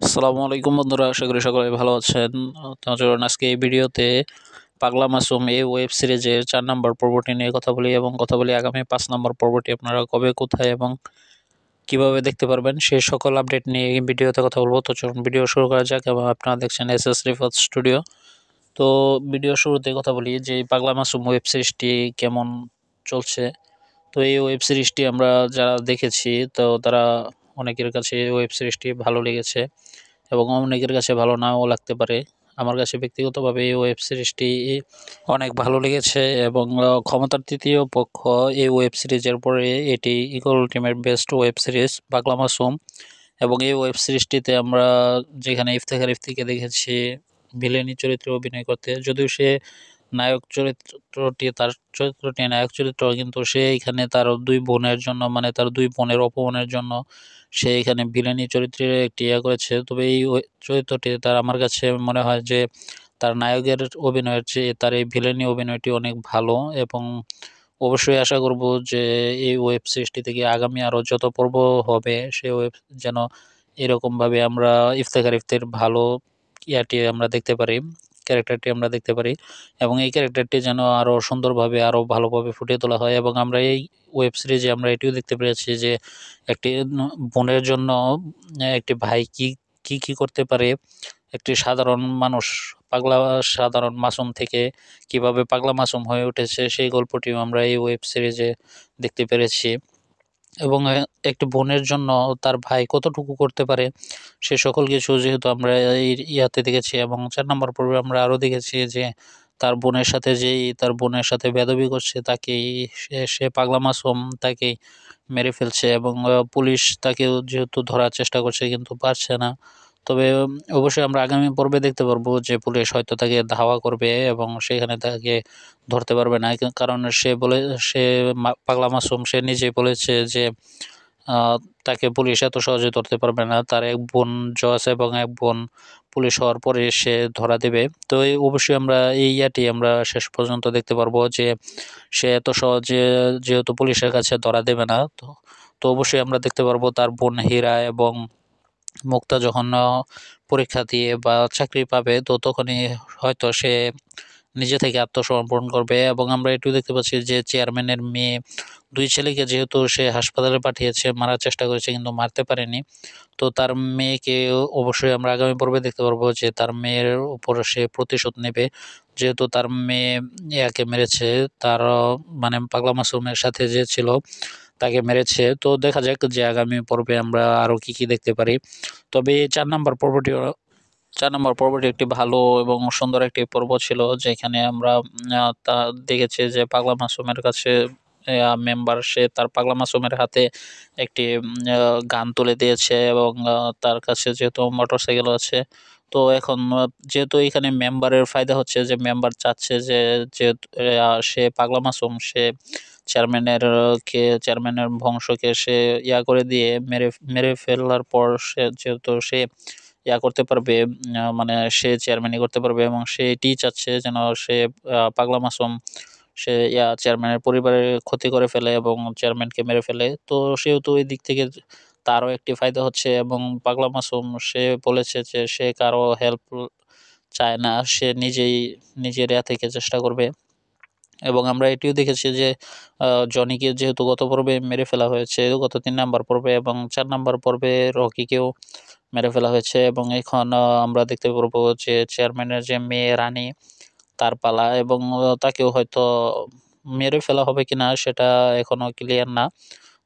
আসসালামু আলাইকুম বন্ধুরা, আশা করি সকলে ভালো আছেন। তো চলুন আজকে এই ভিডিওতে পাগলা মাসুম এই ওয়েব সিরিজের 4 নম্বর পর্বটি নিয়ে কথা বলি এবং কথা বলি আগামী 5 নম্বর পর্বটি আপনারা কবে, কোথায় এবং কিভাবে দেখতে পারবেন সেই সকল আপডেট নিয়ে এই ভিডিওতে কথা বলবো। তো চলুন ভিডিও শুরু করা যাক এবং আপনারা দেখছেন এস রিফাত স্টুডিও। তো ভিডিও শুরুতে কথা বলি যে এই পাগলা মাসুম ওয়েব সিরিজটি কেমন চলছে। তো এই ওয়েব সিরিজটি আমরা যারা দেখেছি, তো তারা অনেকের কাছে এই ওয়েব সিরিজটি ভালো লেগেছে এবং অনেকের কাছে ভালো নাও লাগতে পারে। আমার কাছে ব্যক্তিগতভাবে এই ওয়েব সিরিজটি অনেক ভালো লেগেছে এবং ক্ষমতার তৃতীয় পক্ষ এই ওয়েব সিরিজের পরে এটি ইগল টিমের বেস্ট ওয়েব সিরিজ পাগলা মাসুম। এবং এই ওয়েব সিরিজটিতে আমরা যেখানে ইফতেখার ইফতিকে দেখেছি ভিলেনি চরিত্রে অভিনয় করতে, যদিও সে নায়ক চরিত্রটি তার চরিত্রটি নায়ক চরিত্র, কিন্তু সে এখানে তার দুই বোনের জন্য, মানে তার দুই বোনের অপমানের জন্য সে এখানে ভিলেনি চরিত্রে একটি করেছে। তবে এই চরিত্রটি তার আমার কাছে মনে হয় যে তার নায়কের অভিনয়ের চেয়ে তার এই ভিলেনি অভিনয়টি অনেক ভালো। এবং অবশ্যই আশা করব যে এই ওয়েব সিরিজটি থেকে আগামী আরও যত পর্ব হবে সে ওয়েব যেন এরকমভাবে আমরা ইফতেখার ইফতের ভালো ইয়াটি আমরা দেখতে পারি, ক্যারেক্টারটি আমরা দেখতে পারি এবং এই ক্যারেক্টারটি যেন আরও সুন্দরভাবে আরও ভালোভাবে ফুটিয়ে তোলা হয়। এবং আমরা এই ওয়েব সিরিজে আমরা এটিও দেখতে পেরেছি যে একটি বোনের জন্য একটি ভাই কি কি কি করতে পারে, একটি সাধারণ মানুষ পাগলা সাধারণ মাসুম থেকে কিভাবে পাগলা মাসুম হয়ে উঠেছে সেই গল্পটিও আমরা এই ওয়েব সিরিজে দেখতে পেরেছি। এবং একটি বোনের জন্য তার ভাই কতটুকু করতে পারে সে সকল কিছু যেহেতু আমরা এই ইয়াতে দেখেছি। এবং 4 নম্বর পর্বে আমরা আরও দেখেছি যে তার বোনের সাথে বেয়াদবি করছে তাকেই, সে পাগলা মাসুম তাকে মেরে ফেলছে এবং পুলিশ তাকেও যেহেতু ধরার চেষ্টা করছে কিন্তু পারছে না। তবে অবশ্যই আমরা আগামী পর্বে দেখতে পারবো যে পুলিশ হয়তো তাকে ধাওয়া করবে এবং সেখানে তাকে ধরতে পারবে না, কারণ সে পাগলা মাসুম সে নিজেই বলেছে যে আহ, তাকে পুলিশ এত সহজে ধরতে পারবে না, তার এক বোন জজ এবং এক বোন পুলিশ হওয়ার পরে সে ধরা দেবে। তো এই অবশ্যই আমরা এই ইয়াটি আমরা শেষ পর্যন্ত দেখতে পারবো যে সে এত সহজে যেহেতু পুলিশের কাছে ধরা দেবে না। তো তো অবশ্যই আমরা দেখতে পারবো তার বোন হীরা এবং মুক্তা যখন পরীক্ষা দিয়ে বা চাকরি পাবে, তো তখনই হয়তো সে নিজে থেকে আত্মসমর্পণ করবে। এবং আমরা এটিও দেখতে পাচ্ছি যে চেয়ারম্যানের মেয়ে দুই ছেলেকে যেহেতু সে হাসপাতালে পাঠিয়েছে, মারার চেষ্টা করেছে কিন্তু মারতে পারেনি, তো তার মেয়েকে অবশ্যই আমরা আগামী পর্বে দেখতে পারবো যে তার মেয়ের উপর সে প্রতিশোধ নেবে, যেহেতু তার মেয়ে ইয়াকে মেরেছে, তার মানে পাগলা মাসুমের সাথে যে ছিল তাকে মেরেছে। তো দেখা যাক যে আগামী পর্বে আমরা আরো কি কি দেখতে পারি। তবে এই 4 নম্বর পর্বটি একটি ভালো এবং সুন্দর একটি পর্ব ছিল, যেখানে আমরা তা দেখেছি যে পাগলা মাসুমের কাছে মেম্বার সে তার পাগলা মাসুমের হাতে একটি গান তুলে দিয়েছে এবং তার কাছে যেহেতু মোটরসাইকেল আছে, তো এখন যেহেতু এখানে মেম্বারের ফায়দা হচ্ছে যে মেম্বার চাচ্ছে যে যেহেতু সে পাগলা মাসুম সে চেয়ারম্যানের বংশকে সে করে দিয়ে মেরে মেরে ফেলার পর সে যেহেতু সে করতে পারবে, মানে সে চেয়ারম্যানই করতে পারবে এবং সে এটিই চাচ্ছে যেন সে পাগলা মাসুম সে চেয়ারম্যানের পরিবারের ক্ষতি করে ফেলে এবং চেয়ারম্যানকে মেরে ফেলে। তো সেহেতু ওই দিক থেকে তারও একটি ফায়দা হচ্ছে এবং পাগলা মাসুম সে বলেছে যে সে কারো হেল্প চায় না, সে নিজের থেকে চেষ্টা করবে। এবং আমরা এটিও দেখেছি যে জনিকে যেহেতু গত পর্বে মেরে ফেলা হয়েছে, গত 3 নম্বর পর্বে এবং 4 নম্বর পর্বে রকিকেও মেরে ফেলা হয়েছে। এবং এখন আমরা দেখতে পারবো যে চেয়ারম্যানের যে মেয়ে রানী তার পালা, এবং তাকেও হয়তো মেরে ফেলা হবে কিনা সেটা এখনো ক্লিয়ার না।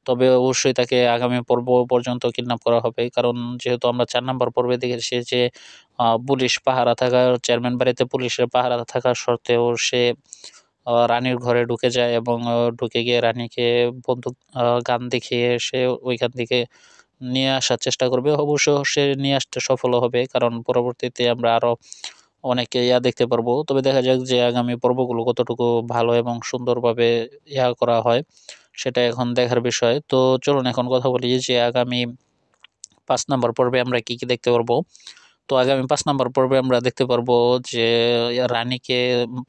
তবে অবশ্যই তাকে আগামী পর্ব পর্যন্ত কিডন্যাপ করা হবে, কারণ যেহেতু আমরা 4 নম্বর পর্বে দেখেছি যে পুলিশ পাহারা থাকা, চেয়ারম্যান বাড়িতে পুলিশের পাহারা থাকা সত্ত্বেও সে রানীর ঘরে ঢুকে যায় এবং ঢুকে গিয়ে রানীকে বন্দুক গান দেখিয়ে সে ওইখান থেকে নিয়ে আসার চেষ্টা করবে। অবশ্য সে নিয়ে আসতে সফল হবে, কারণ পরবর্তীতে আমরা আরো অনেকে দেখতে পারবো। তবে দেখা যাক যে আগামী পর্বগুলো কতটুকু ভালো এবং সুন্দরভাবে করা হয়, সেটা এখন দেখার বিষয়। তো চলুন এখন কথা বলি যে আগামী 5 নম্বর পর্বে আমরা কি কি দেখতে পারবো। তো আগামী 5 নম্বর পর্বে আমরা দেখতে পারবো যে রানীকে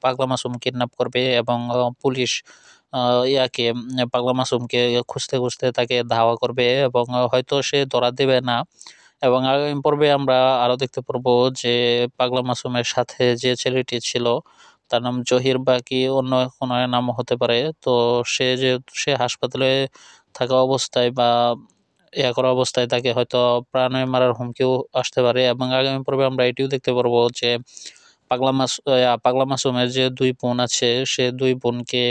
পাগলা মাসুম কিডন্যাপ করবে এবং পুলিশ পাগলা মাসুমকে খুঁজতে খুঁজতে তাকে ধাওয়া করবে এবং হয়তো সে ধরা দেবে না, এবং আগামী পর্বে আমরা আরও দেখতে পারবো যে পাগলা মাসুমের সাথে যে ছেলেটি ছিল তার নাম জহির বা কি অন্য কোনো নাম হতে পারে। তো সে হাসপাতালে থাকা অবস্থায় বা ইয়া করা অবস্থায় তাকে হয়তো প্রাণে মারার হুমকিও আসতে পারে। এবং আগামী পর্বে আমরা এটিও দেখতে পারবো যে পাগলা মাসুমের যে দুই বোন আছে, সে দুই বোনকে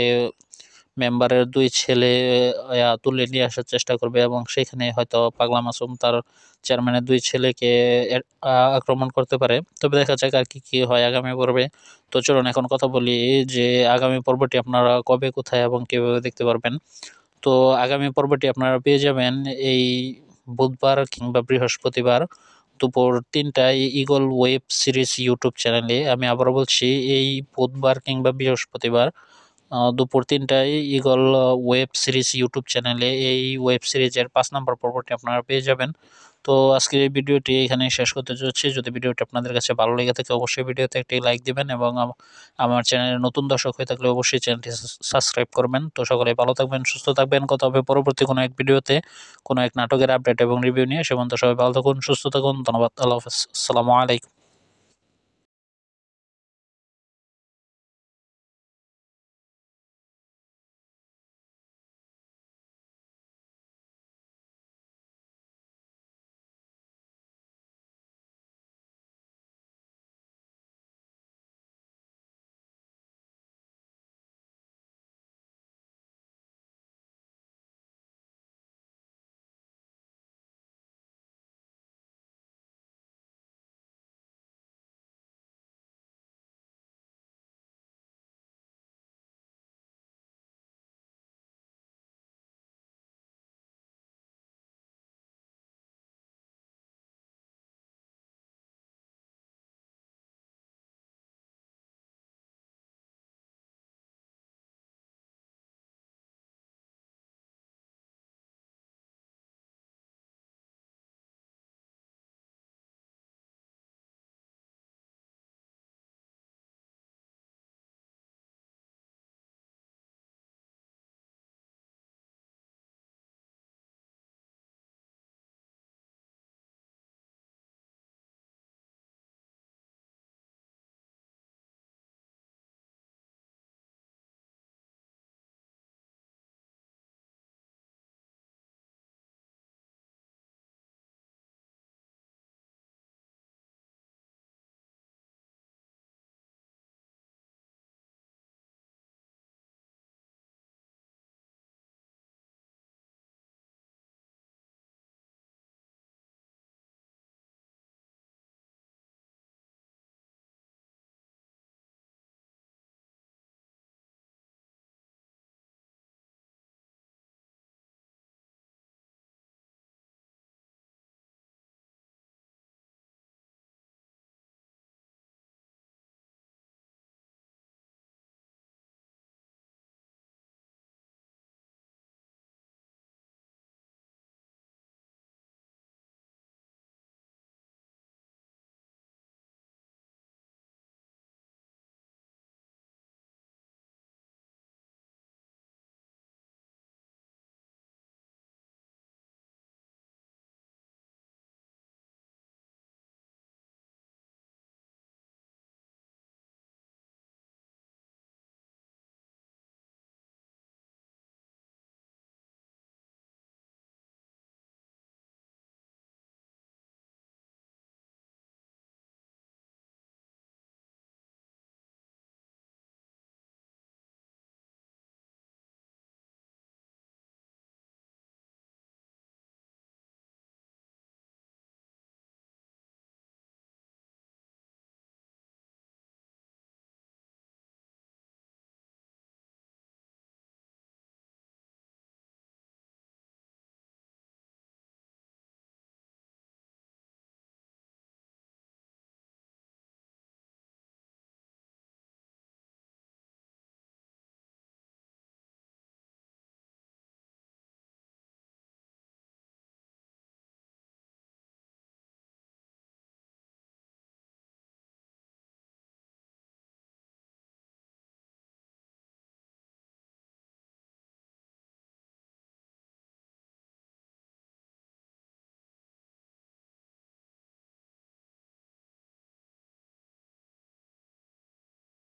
মেম্বারের দুই ছেলে তুলে নিয়ে আসার চেষ্টা করবে এবং সেখানে হয়তো পাগলা মাসুম তার চেয়ারম্যানের দুই ছেলেকে আক্রমণ করতে পারে। তবে দেখা যাক আর কি কি হয় আগামী পর্বে। তো চলুন এখন কথা বলি যে আগামী পর্বটি আপনারা কবে, কোথায় এবং কিভাবে দেখতে পারবেন। তো আগামী পর্বটি আপনারা পেয়ে যাবেন এই বুধবার কিংবা বৃহস্পতিবার দুপুর ৩টায় ঈগল ওয়েব সিরিজ ইউটিউব চ্যানেলে। আমি আবারও বলছি, এই বুধবার কিংবা বৃহস্পতিবার দুপুর ৩টায় ঈগল ওয়েব সিরিজ ইউটিউব চ্যানেলে এই ওয়েব সিরিজের ৫ নম্বর পর্বটি আপনারা পেয়ে যাবেন। তো আজকের এই ভিডিওটি এখানেই শেষ করতে যাচ্ছি। যদি ভিডিওটি আপনাদের কাছে ভালো লেগে থাকে অবশ্যই ভিডিওতে একটি লাইক দিবেন এবং আমার চ্যানেলে নতুন দর্শক হয়ে থাকলে অবশ্যই চ্যানেলটি সাবস্ক্রাইব করবেন। তো সকলে ভালো থাকবেন, সুস্থ থাকবেন। কথা হবে পরবর্তী কোনো এক ভিডিওতে কোনো এক নাটকের আপডেট এবং রিভিউ নিয়ে। সে পর্যন্ত সবাই ভালো থাকুন, সুস্থ থাকুন। ধন্যবাদ। আল্লাহ হাফেজ। আসসালামু আলাইকুম।